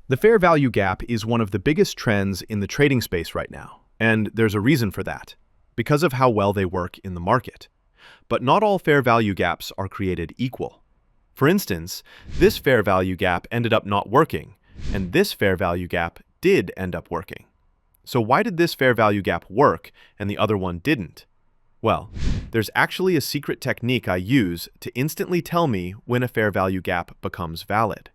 The fair value gap is one of the biggest trends in the trading space right now, and there's a reason for that, because of how well they work in the market. But not all fair value gaps are created equal. For instance, this fair value gap ended up not working, and this fair value gap did end up working. So why did this fair value gap work and the other one didn't? Well, there's actually a secret technique I use to instantly tell me when a fair value gap becomes valid.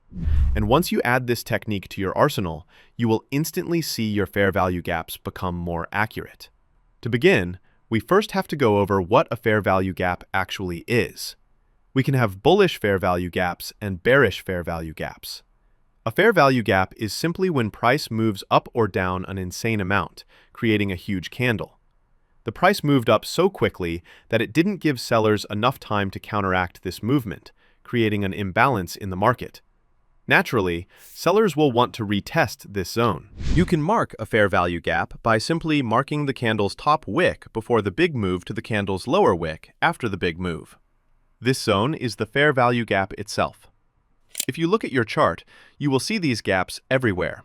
And once you add this technique to your arsenal, you will instantly see your fair value gaps become more accurate. To begin, we first have to go over what a fair value gap actually is. We can have bullish fair value gaps and bearish fair value gaps. A fair value gap is simply when price moves up or down an insane amount, creating a huge candle. The price moved up so quickly that it didn't give sellers enough time to counteract this movement, creating an imbalance in the market. Naturally, sellers will want to retest this zone. You can mark a fair value gap by simply marking the candle's top wick before the big move to the candle's lower wick after the big move. This zone is the fair value gap itself. If you look at your chart, you will see these gaps everywhere.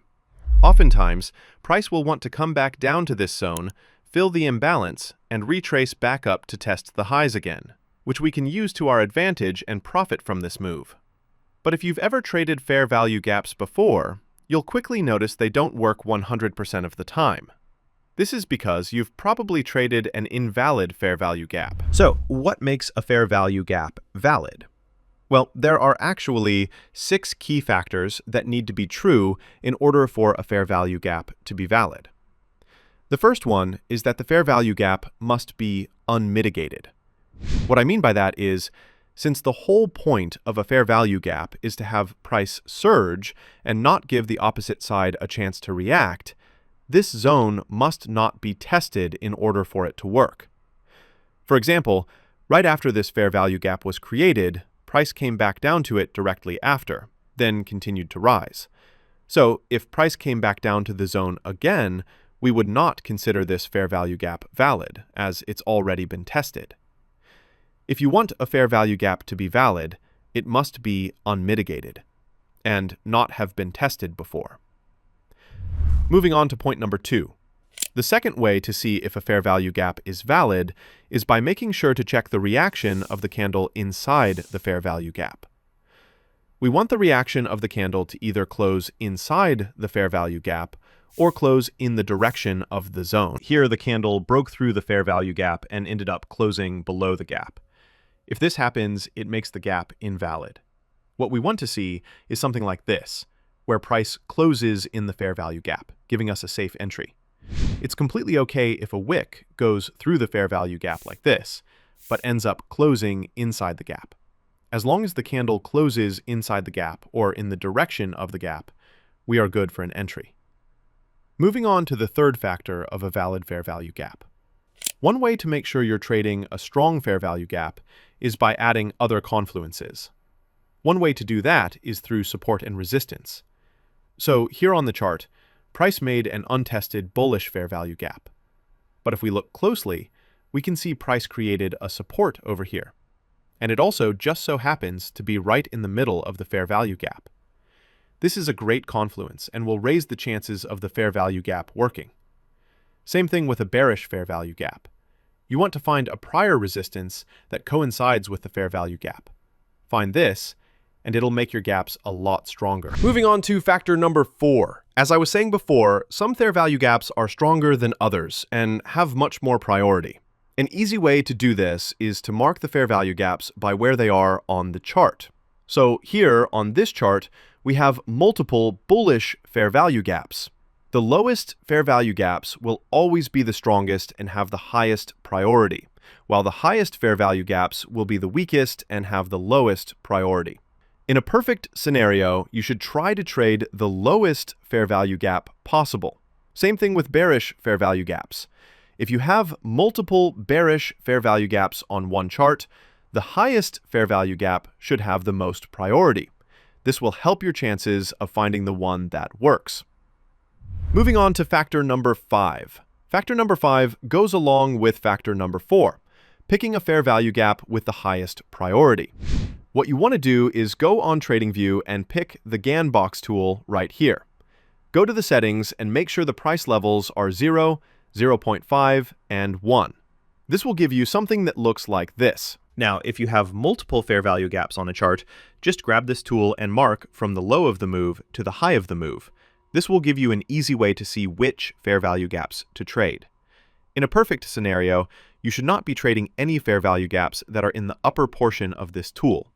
Oftentimes, price will want to come back down to this zone, fill the imbalance, and retrace back up to test the highs again, which we can use to our advantage and profit from this move. But if you've ever traded fair value gaps before, you'll quickly notice they don't work 100% of the time. This is because you've probably traded an invalid fair value gap. So, what makes a fair value gap valid? Well, there are actually 6 key factors that need to be true in order for a fair value gap to be valid. The first one is that the fair value gap must be unmitigated. What I mean by that is, since the whole point of a fair value gap is to have price surge and not give the opposite side a chance to react, this zone must not be tested in order for it to work. For example, right after this fair value gap was created, price came back down to it directly after, then continued to rise. So, if price came back down to the zone again, we would not consider this fair value gap valid, as it's already been tested. If you want a fair value gap to be valid, it must be unmitigated, and not have been tested before. Moving on to point number 2. The second way to see if a fair value gap is valid is by making sure to check the reaction of the candle inside the fair value gap. We want the reaction of the candle to either close inside the fair value gap or close in the direction of the zone. Here, the candle broke through the fair value gap and ended up closing below the gap. If this happens, it makes the gap invalid. What we want to see is something like this, where price closes in the fair value gap, giving us a safe entry. It's completely okay if a wick goes through the fair value gap like this, but ends up closing inside the gap. As long as the candle closes inside the gap or in the direction of the gap, we are good for an entry. Moving on to the third factor of a valid fair value gap. One way to make sure you're trading a strong fair value gap is by adding other confluences. One way to do that is through support and resistance. So here on the chart, price made an untested bullish fair value gap. But if we look closely, we can see price created a support over here. And it also just so happens to be right in the middle of the fair value gap. This is a great confluence and will raise the chances of the fair value gap working. Same thing with a bearish fair value gap. You want to find a prior resistance that coincides with the fair value gap. Find this, and it'll make your gaps a lot stronger. Moving on to factor number 4. As I was saying before, some fair value gaps are stronger than others and have much more priority. An easy way to do this is to mark the fair value gaps by where they are on the chart. So here on this chart, we have multiple bullish fair value gaps. The lowest fair value gaps will always be the strongest and have the highest priority, while the highest fair value gaps will be the weakest and have the lowest priority. In a perfect scenario, you should try to trade the lowest fair value gap possible. Same thing with bearish fair value gaps. If you have multiple bearish fair value gaps on one chart, the highest fair value gap should have the most priority. This will help your chances of finding the one that works. Moving on to factor number 5. Factor number 5 goes along with factor number 4, picking a fair value gap with the highest priority. What you want to do is go on TradingView and pick the GAN box tool right here. Go to the settings and make sure the price levels are 0, 0.5, and 1. This will give you something that looks like this. Now, if you have multiple fair value gaps on a chart, just grab this tool and mark from the low of the move to the high of the move. This will give you an easy way to see which fair value gaps to trade. In a perfect scenario, you should not be trading any fair value gaps that are in the upper portion of this tool.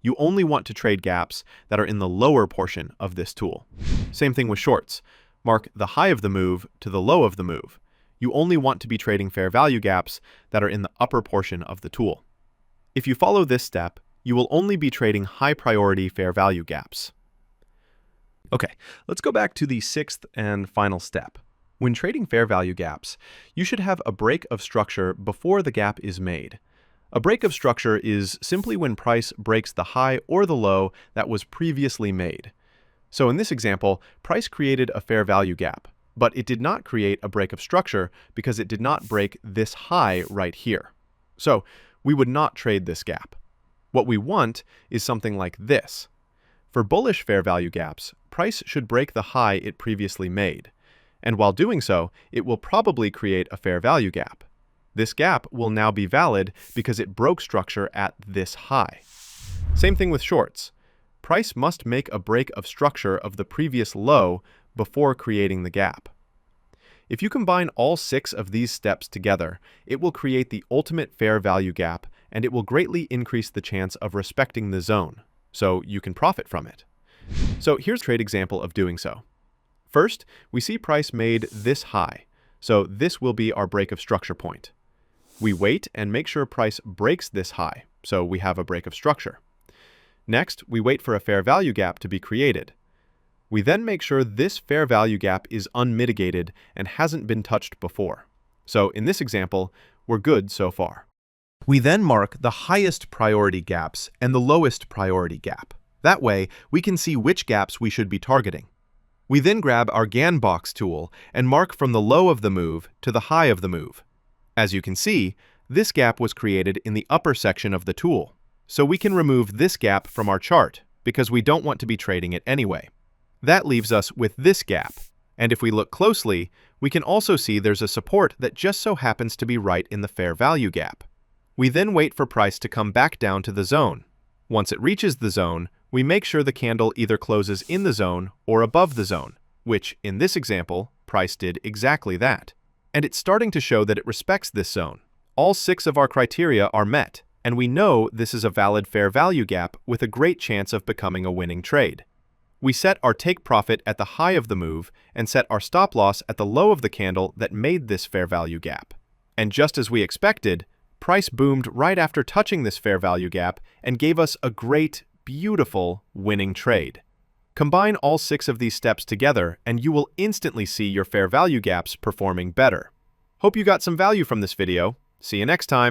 You only want to trade gaps that are in the lower portion of this tool. Same thing with shorts. Mark the high of the move to the low of the move. You only want to be trading fair value gaps that are in the upper portion of the tool. If you follow this step, you will only be trading high priority fair value gaps. Okay, let's go back to the sixth and final step. When trading fair value gaps, you should have a break of structure before the gap is made. A break of structure is simply when price breaks the high or the low that was previously made. So in this example, price created a fair value gap, but it did not create a break of structure because it did not break this high right here. So we would not trade this gap. What we want is something like this. For bullish fair value gaps, price should break the high it previously made. And while doing so, it will probably create a fair value gap. This gap will now be valid because it broke structure at this high. Same thing with shorts. Price must make a break of structure of the previous low before creating the gap. If you combine all 6 of these steps together, it will create the ultimate fair value gap, and it will greatly increase the chance of respecting the zone, so you can profit from it. So here's a trade example of doing so. First, we see price made this high, so this will be our break of structure point. We wait and make sure price breaks this high, so we have a break of structure. Next, we wait for a fair value gap to be created. We then make sure this fair value gap is unmitigated and hasn't been touched before. So in this example, we're good so far. We then mark the highest priority gaps and the lowest priority gap. That way, we can see which gaps we should be targeting. We then grab our GAN box tool and mark from the low of the move to the high of the move. As you can see, this gap was created in the upper section of the tool. So we can remove this gap from our chart because we don't want to be trading it anyway. That leaves us with this gap. And if we look closely, we can also see there's a support that just so happens to be right in the fair value gap. We then wait for price to come back down to the zone. Once it reaches the zone, we make sure the candle either closes in the zone or above the zone, which, in this example, price did exactly that. And it's starting to show that it respects this zone. All 6 of our criteria are met, and we know this is a valid fair value gap with a great chance of becoming a winning trade. We set our take profit at the high of the move and set our stop loss at the low of the candle that made this fair value gap. And just as we expected, price boomed right after touching this fair value gap and gave us a great, beautiful winning trade. Combine all 6 of these steps together and you will instantly see your fair value gaps performing better. Hope you got some value from this video. See you next time.